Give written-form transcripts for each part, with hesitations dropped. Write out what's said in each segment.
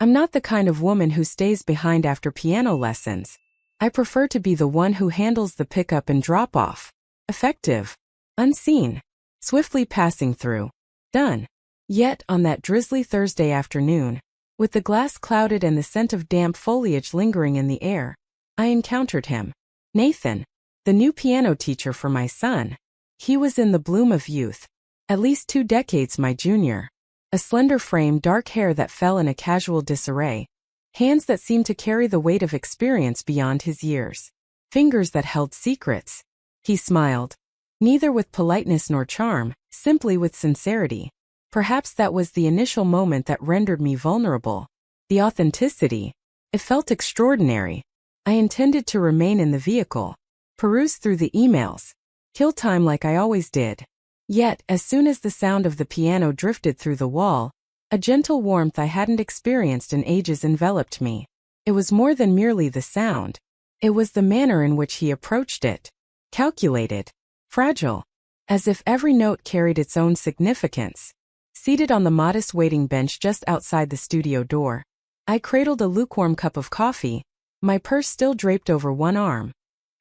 I'm not the kind of woman who stays behind after piano lessons. I prefer to be the one who handles the pickup and drop-off. Effective. Unseen. Swiftly passing through. Done. Yet, on that drizzly Thursday afternoon, with the glass clouded and the scent of damp foliage lingering in the air, I encountered him. Nathan, the new piano teacher for my son. He was in the bloom of youth, at least 2 decades my junior. A slender frame, dark hair that fell in a casual disarray, hands that seemed to carry the weight of experience beyond his years, fingers that held secrets. He smiled, neither with politeness nor charm, simply with sincerity. Perhaps that was the initial moment that rendered me vulnerable. The authenticity. It felt extraordinary. I intended to remain in the vehicle, peruse through the emails, kill time like I always did. Yet, as soon as the sound of the piano drifted through the wall, a gentle warmth I hadn't experienced in ages enveloped me. It was more than merely the sound. It was the manner in which he approached it. Calculated. Fragile. As if every note carried its own significance. Seated on the modest waiting bench just outside the studio door, I cradled a lukewarm cup of coffee, my purse still draped over one arm.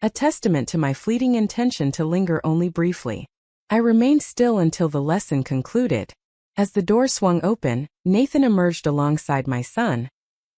A testament to my fleeting intention to linger only briefly. I remained still until the lesson concluded. As the door swung open, Nathan emerged alongside my son,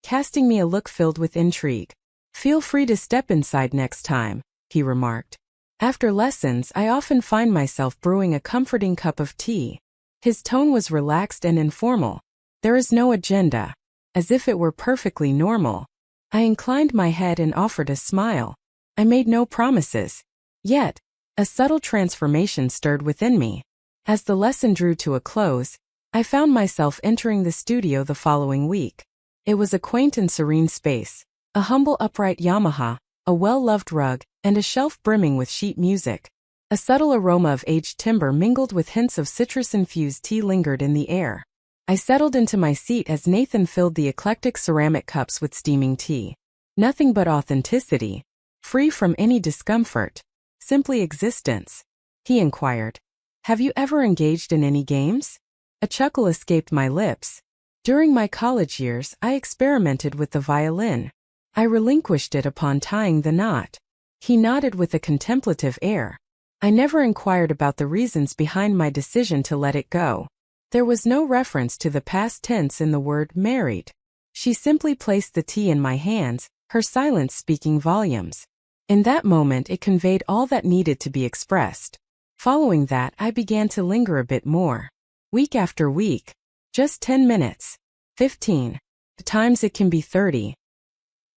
casting me a look filled with intrigue. "Feel free to step inside next time," he remarked. After lessons, I often find myself brewing a comforting cup of tea. His tone was relaxed and informal. There is no agenda. As if it were perfectly normal. I inclined my head and offered a smile. I made no promises. Yet, a subtle transformation stirred within me. As the lesson drew to a close, I found myself entering the studio the following week. It was a quaint and serene space. A humble upright Yamaha, a well-loved rug, and a shelf brimming with sheet music. A subtle aroma of aged timber mingled with hints of citrus-infused tea lingered in the air. I settled into my seat as Nathan filled the eclectic ceramic cups with steaming tea. Nothing but authenticity. Free from any discomfort. Simply existence. He inquired, "Have you ever engaged in any games?" A chuckle escaped my lips. During my college years, I experimented with the violin. I relinquished it upon tying the knot. He nodded with a contemplative air. I never inquired about the reasons behind my decision to let it go. There was no reference to the past tense in the word married. She simply placed the tea in my hands, her silence speaking volumes. In that moment it conveyed all that needed to be expressed. Following that, I began to linger a bit more. Week after week. Just 10 minutes. 15. At times it can be 30.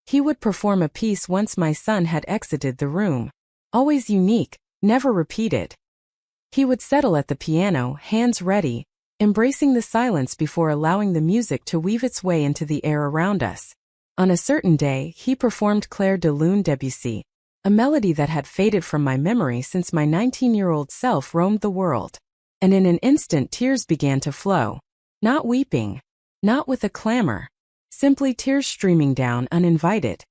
He would perform a piece once my son had exited the room. Always unique. Never repeated. He would settle at the piano, hands ready, embracing the silence before allowing the music to weave its way into the air around us. On a certain day, he performed Clair de Lune Debussy, a melody that had faded from my memory since my 19-year-old self roamed the world. And in an instant tears began to flow. Not weeping. Not with a clamor. Simply tears streaming down uninvited.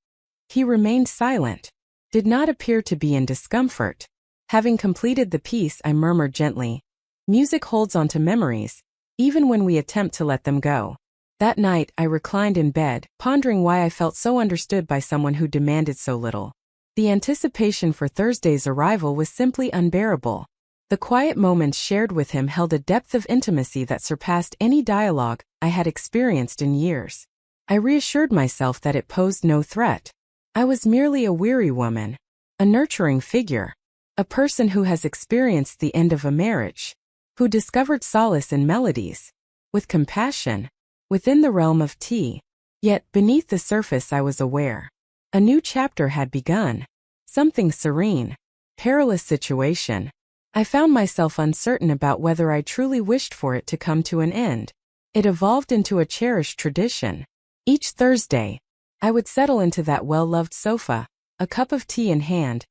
He remained silent. Did not appear to be in discomfort. Having completed the piece, I murmured gently, "Music holds onto memories, even when we attempt to let them go." That night, I reclined in bed, pondering why I felt so understood by someone who demanded so little. The anticipation for Thursday's arrival was simply unbearable. The quiet moments shared with him held a depth of intimacy that surpassed any dialogue I had experienced in years. I reassured myself that it posed no threat. I was merely a weary woman, a nurturing figure. A person who has experienced the end of a marriage, who discovered solace in melodies, with compassion, within the realm of tea. Yet, beneath the surface I was aware. A new chapter had begun. Something serene. Perilous situation. I found myself uncertain about whether I truly wished for it to come to an end. It evolved into a cherished tradition. Each Thursday, I would settle into that well-loved sofa, a cup of tea in hand,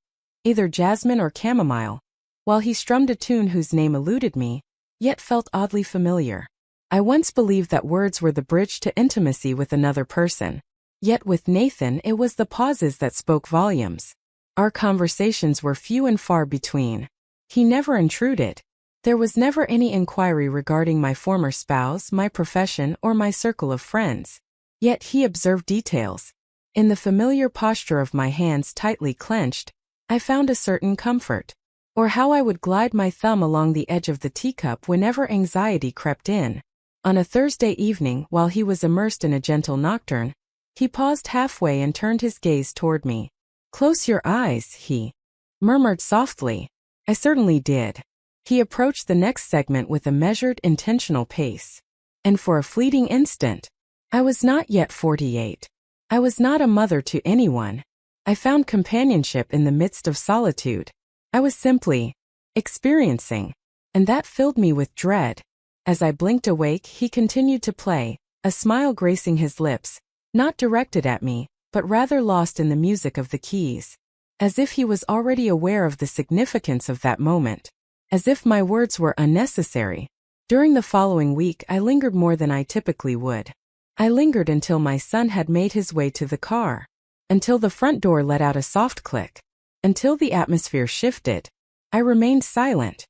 either jasmine or chamomile, while he strummed a tune whose name eluded me, yet felt oddly familiar. I once believed that words were the bridge to intimacy with another person. Yet with Nathan it was the pauses that spoke volumes. Our conversations were few and far between. He never intruded. There was never any inquiry regarding my former spouse, my profession, or my circle of friends. Yet he observed details. In the familiar posture of my hands tightly clenched, I found a certain comfort. Or how I would glide my thumb along the edge of the teacup whenever anxiety crept in. On a Thursday evening, while he was immersed in a gentle nocturne, he paused halfway and turned his gaze toward me. "Close your eyes," he murmured softly. I certainly did. He approached the next segment with a measured, intentional pace. And for a fleeting instant, I was not yet 48. I was not a mother to anyone. I found companionship in the midst of solitude. I was simply experiencing, and that filled me with dread. As I blinked awake, he continued to play, a smile gracing his lips, not directed at me, but rather lost in the music of the keys. As if he was already aware of the significance of that moment. As if my words were unnecessary. During the following week, I lingered more than I typically would. I lingered until my son had made his way to the car. Until the front door let out a soft click. Until the atmosphere shifted. I remained silent.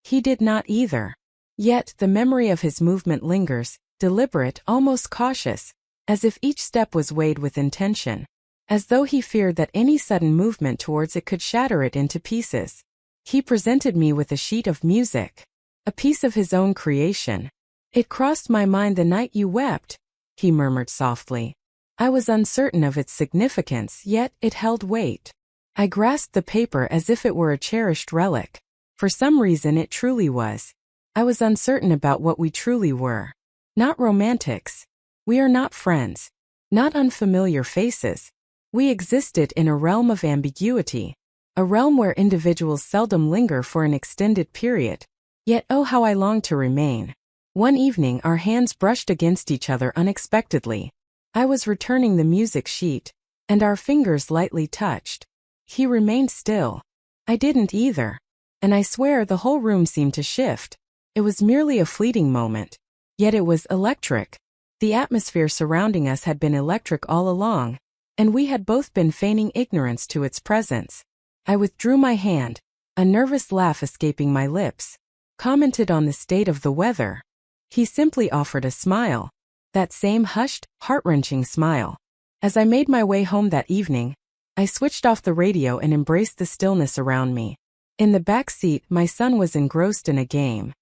He did not either. Yet the memory of his movement lingers, deliberate, almost cautious, as if each step was weighed with intention. As though he feared that any sudden movement towards it could shatter it into pieces. He presented me with a sheet of music. A piece of his own creation. "It crossed my mind the night you wept," he murmured softly. I was uncertain of its significance, yet it held weight. I grasped the paper as if it were a cherished relic. For some reason it truly was. I was uncertain about what we truly were. Not romantics. We are not friends. Not unfamiliar faces. We existed in a realm of ambiguity. A realm where individuals seldom linger for an extended period. Yet oh how I longed to remain. One evening our hands brushed against each other unexpectedly. I was returning the music sheet, and our fingers lightly touched. He remained still. I didn't either. And I swear the whole room seemed to shift. It was merely a fleeting moment. Yet it was electric. The atmosphere surrounding us had been electric all along, and we had both been feigning ignorance to its presence. I withdrew my hand, a nervous laugh escaping my lips, commented on the state of the weather. He simply offered a smile. That same hushed, heart-wrenching smile. As I made my way home that evening, I switched off the radio and embraced the stillness around me. In the back seat, my son was engrossed in a game.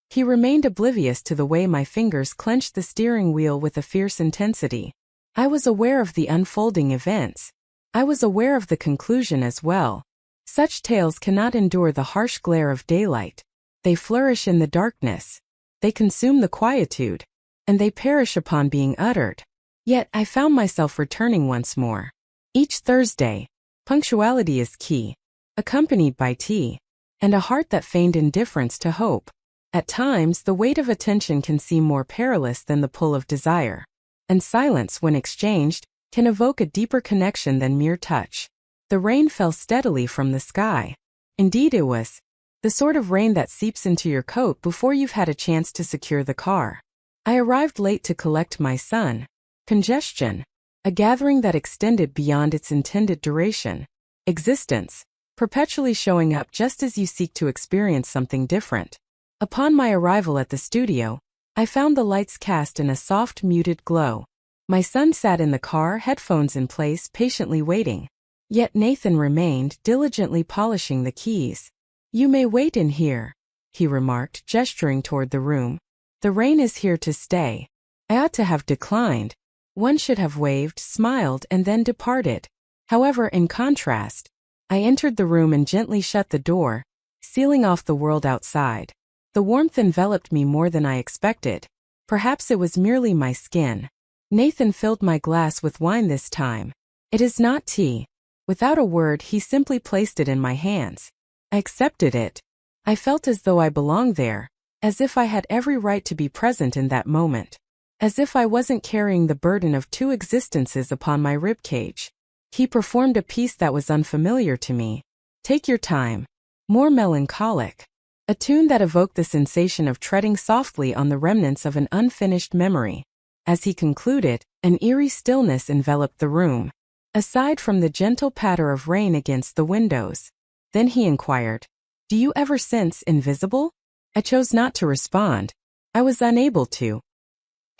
He remained oblivious to the way my fingers clenched the steering wheel with a fierce intensity. I was aware of the unfolding events. I was aware of the conclusion as well. Such tales cannot endure the harsh glare of daylight. They flourish in the darkness. They consume the quietude. And they perish upon being uttered. Yet I found myself returning once more. Each Thursday, punctuality is key, accompanied by tea, and a heart that feigned indifference to hope. At times, the weight of attention can seem more perilous than the pull of desire. And silence, when exchanged, can evoke a deeper connection than mere touch. The rain fell steadily from the sky. Indeed it was. The sort of rain that seeps into your coat before you've had a chance to secure the car. I arrived late to collect my son. Congestion. A gathering that extended beyond its intended duration. Existence. Perpetually showing up just as you seek to experience something different. Upon my arrival at the studio, I found the lights cast in a soft, muted glow. My son sat in the car, headphones in place, patiently waiting. Yet Nathan remained, diligently polishing the keys. "You may wait in here," he remarked, gesturing toward the room. "The rain is here to stay." I ought to have declined. One should have waved, smiled, and then departed. However, in contrast, I entered the room and gently shut the door, sealing off the world outside. The warmth enveloped me more than I expected. Perhaps it was merely my skin. Nathan filled my glass with wine this time. "It is not tea." Without a word, he simply placed it in my hands. I accepted it. I felt as though I belonged there, as if I had every right to be present in that moment. As if I wasn't carrying the burden of two existences upon my ribcage. He performed a piece that was unfamiliar to me. "Take your time." More melancholic. A tune that evoked the sensation of treading softly on the remnants of an unfinished memory. As he concluded, an eerie stillness enveloped the room, aside from the gentle patter of rain against the windows. Then he inquired, "Do you ever sense invisible?" I chose not to respond. I was unable to.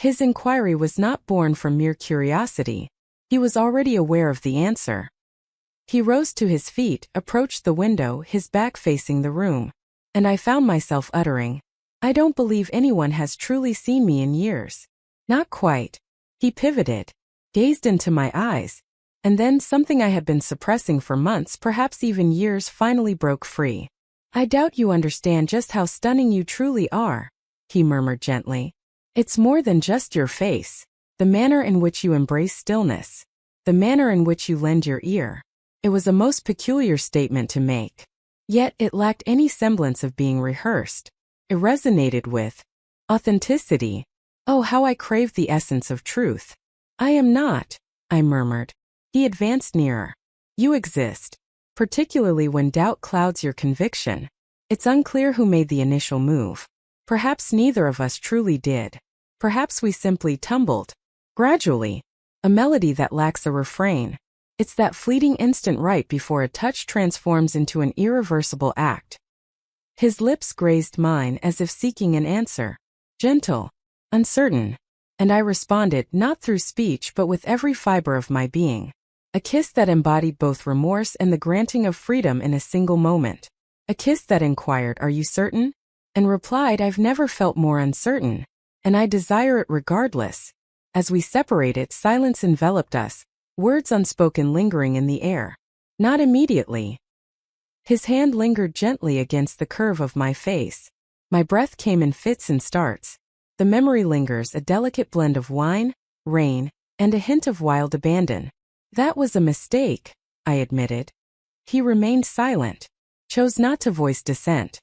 His inquiry was not born from mere curiosity. He was already aware of the answer. He rose to his feet, approached the window, his back facing the room. And I found myself uttering, "I don't believe anyone has truly seen me in years." Not quite. He pivoted, gazed into my eyes, and then something I had been suppressing for months, perhaps even years, finally broke free. "I doubt you understand just how stunning you truly are," he murmured gently. "It's more than just your face, the manner in which you embrace stillness, the manner in which you lend your ear." It was a most peculiar statement to make. Yet it lacked any semblance of being rehearsed. It resonated with authenticity. Oh, how I craved the essence of truth. "I am not," I murmured. He advanced nearer. "You exist, particularly when doubt clouds your conviction." It's unclear who made the initial move. Perhaps neither of us truly did. Perhaps we simply tumbled. Gradually. A melody that lacks a refrain. It's that fleeting instant right before a touch transforms into an irreversible act. His lips grazed mine as if seeking an answer. Gentle. Uncertain. And I responded, not through speech but with every fiber of my being. A kiss that embodied both remorse and the granting of freedom in a single moment. A kiss that inquired, "Are you certain?" And replied, "I've never felt more uncertain. And I desire it regardless." As we separated, silence enveloped us, words unspoken lingering in the air. Not immediately. His hand lingered gently against the curve of my face. My breath came in fits and starts. The memory lingers, a delicate blend of wine, rain, and a hint of wild abandon. "That was a mistake," I admitted. He remained silent, chose not to voice dissent.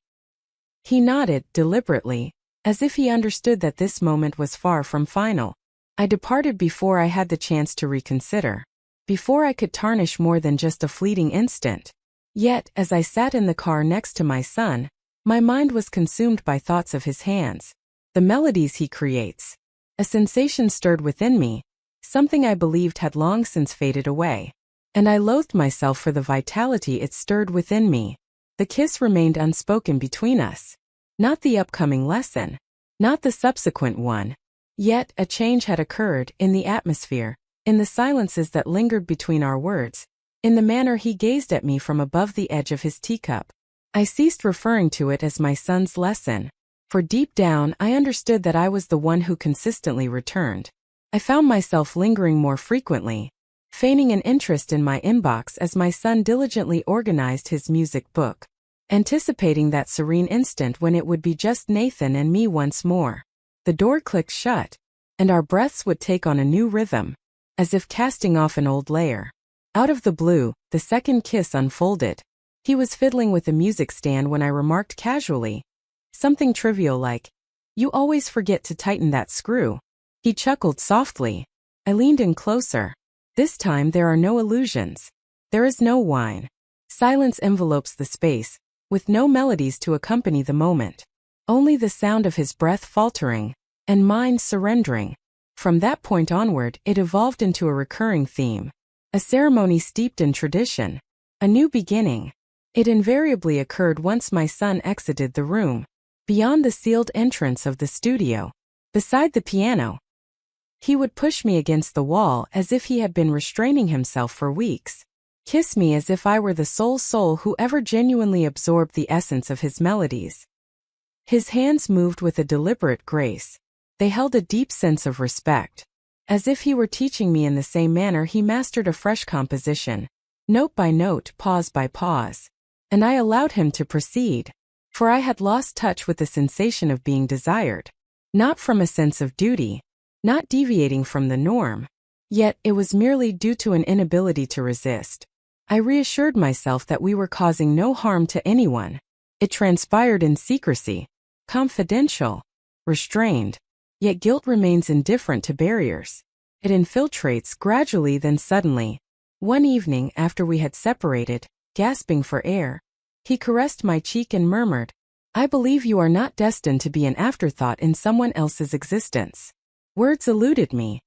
He nodded, deliberately, as if he understood that this moment was far from final. I departed before I had the chance to reconsider, before I could tarnish more than just a fleeting instant. Yet, as I sat in the car next to my son, my mind was consumed by thoughts of his hands, the melodies he creates. A sensation stirred within me, something I believed had long since faded away. And I loathed myself for the vitality it stirred within me. The kiss remained unspoken between us. Not the upcoming lesson. Not the subsequent one. Yet, a change had occurred in the atmosphere, in the silences that lingered between our words, in the manner he gazed at me from above the edge of his teacup. I ceased referring to it as my son's lesson, for deep down I understood that I was the one who consistently returned. I found myself lingering more frequently, feigning an interest in my inbox as my son diligently organized his music book, anticipating that serene instant when it would be just Nathan and me once more. The door clicked shut, and our breaths would take on a new rhythm, as if casting off an old layer. Out of the blue, the second kiss unfolded. He was fiddling with the music stand when I remarked casually, something trivial like, "You always forget to tighten that screw." He chuckled softly. I leaned in closer. This time there are no illusions. There is no whine. Silence envelopes the space, with no melodies to accompany the moment. Only the sound of his breath faltering, and mine surrendering. From that point onward, it evolved into a recurring theme. A ceremony steeped in tradition. A new beginning. It invariably occurred once my son exited the room, beyond the sealed entrance of the studio, beside the piano. He would push me against the wall as if he had been restraining himself for weeks. Kiss me as if I were the sole soul who ever genuinely absorbed the essence of his melodies. His hands moved with a deliberate grace. They held a deep sense of respect. As if he were teaching me in the same manner he mastered a fresh composition, note by note, pause by pause. And I allowed him to proceed, for I had lost touch with the sensation of being desired. Not from a sense of duty, not deviating from the norm. Yet it was merely due to an inability to resist. I reassured myself that we were causing no harm to anyone. It transpired in secrecy, confidential, restrained. Yet guilt remains indifferent to barriers. It infiltrates gradually, then suddenly. One evening after we had separated, gasping for air, he caressed my cheek and murmured, "I believe you are not destined to be an afterthought in someone else's existence." Words eluded me.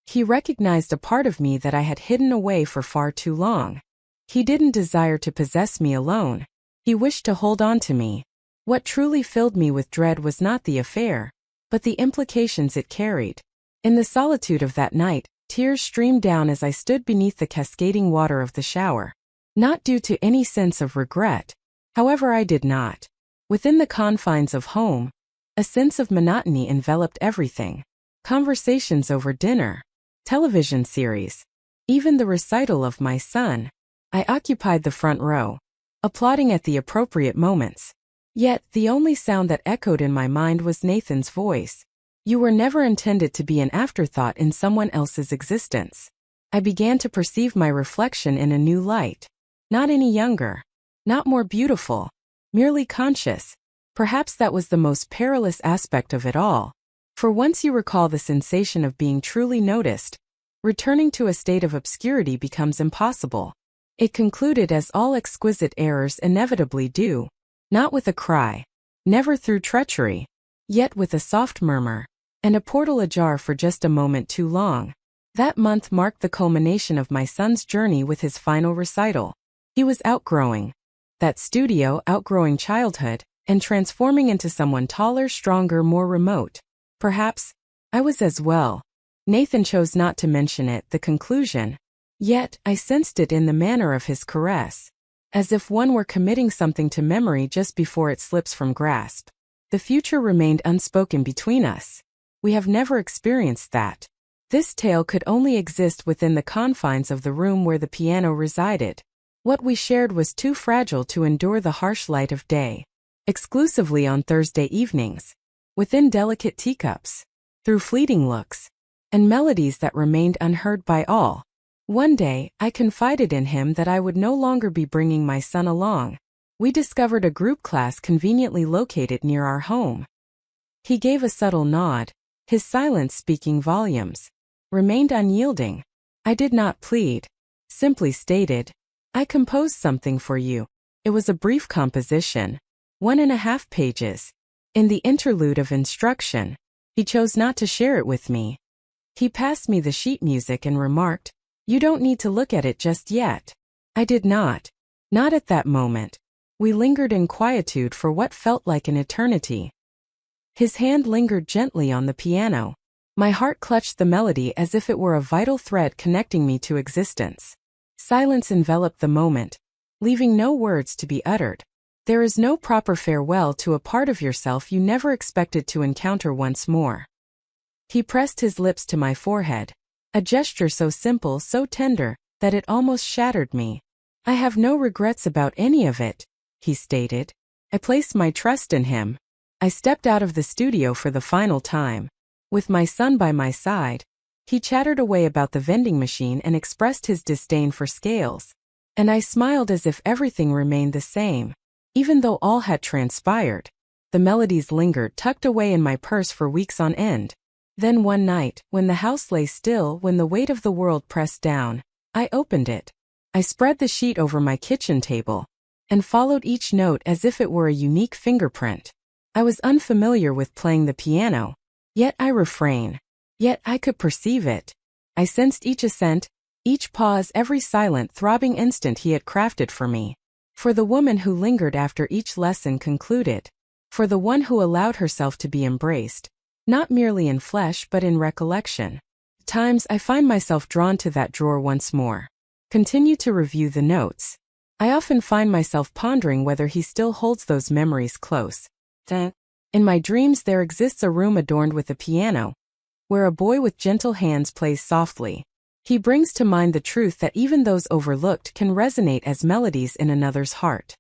He recognized a part of me that I had hidden away for far too long. He didn't desire to possess me alone. He wished to hold on to me. What truly filled me with dread was not the affair, but the implications it carried. In the solitude of that night, tears streamed down as I stood beneath the cascading water of the shower. Not due to any sense of regret. However, I did not. Within the confines of home, a sense of monotony enveloped everything. Conversations over dinner, television series, even the recital of my son. I occupied the front row, applauding at the appropriate moments. Yet, the only sound that echoed in my mind was Nathan's voice. You were never intended to be an afterthought in someone else's existence. I began to perceive my reflection in a new light. Not any younger, not more beautiful, merely conscious. Perhaps that was the most perilous aspect of it all. For once you recall the sensation of being truly noticed, returning to a state of obscurity becomes impossible. It concluded as all exquisite errors inevitably do, not with a cry, never through treachery, yet with a soft murmur, and a portal ajar for just a moment too long. That month marked the culmination of my son's journey with his final recital. He was outgrowing that studio, outgrowing childhood, and transforming into someone taller, stronger, more remote. Perhaps I was as well. Nathan chose not to mention it, the conclusion. Yet, I sensed it in the manner of his caress, as if one were committing something to memory just before it slips from grasp. The future remained unspoken between us. We have never experienced that. This tale could only exist within the confines of the room where the piano resided. What we shared was too fragile to endure the harsh light of day. Exclusively on Thursday evenings, within delicate teacups, through fleeting looks, and melodies that remained unheard by all. One day, I confided in him that I would no longer be bringing my son along. We discovered a group class conveniently located near our home. He gave a subtle nod, his silence speaking volumes. Remained unyielding. I did not plead. Simply stated, I composed something for you. It was a brief composition, 1.5 pages. In the interlude of instruction, he chose not to share it with me. He passed me the sheet music and remarked, You don't need to look at it just yet. I did not. Not at that moment. We lingered in quietude for what felt like an eternity. His hand lingered gently on the piano. My heart clutched the melody as if it were a vital thread connecting me to existence. Silence enveloped the moment, leaving no words to be uttered. There is no proper farewell to a part of yourself you never expected to encounter once more. He pressed his lips to my forehead, a gesture so simple, so tender, that it almost shattered me. I have no regrets about any of it, he stated. I placed my trust in him. I stepped out of the studio for the final time. With my son by my side, he chattered away about the vending machine and expressed his disdain for scales. And I smiled as if everything remained the same. Even though all had transpired, the melodies lingered tucked away in my purse for weeks on end. Then one night, when the house lay still, when the weight of the world pressed down, I opened it. I spread the sheet over my kitchen table, and followed each note as if it were a unique fingerprint. I was unfamiliar with playing the piano, yet I refrained. Yet I could perceive it. I sensed each accent, each pause, every silent, throbbing instant he had crafted for me. For the woman who lingered after each lesson concluded. For the one who allowed herself to be embraced, not merely in flesh but in recollection. At times I find myself drawn to that drawer once more. Continue to review the notes. I often find myself pondering whether he still holds those memories close. In my dreams there exists a room adorned with a piano, where a boy with gentle hands plays softly. He brings to mind the truth that even those overlooked can resonate as melodies in another's heart.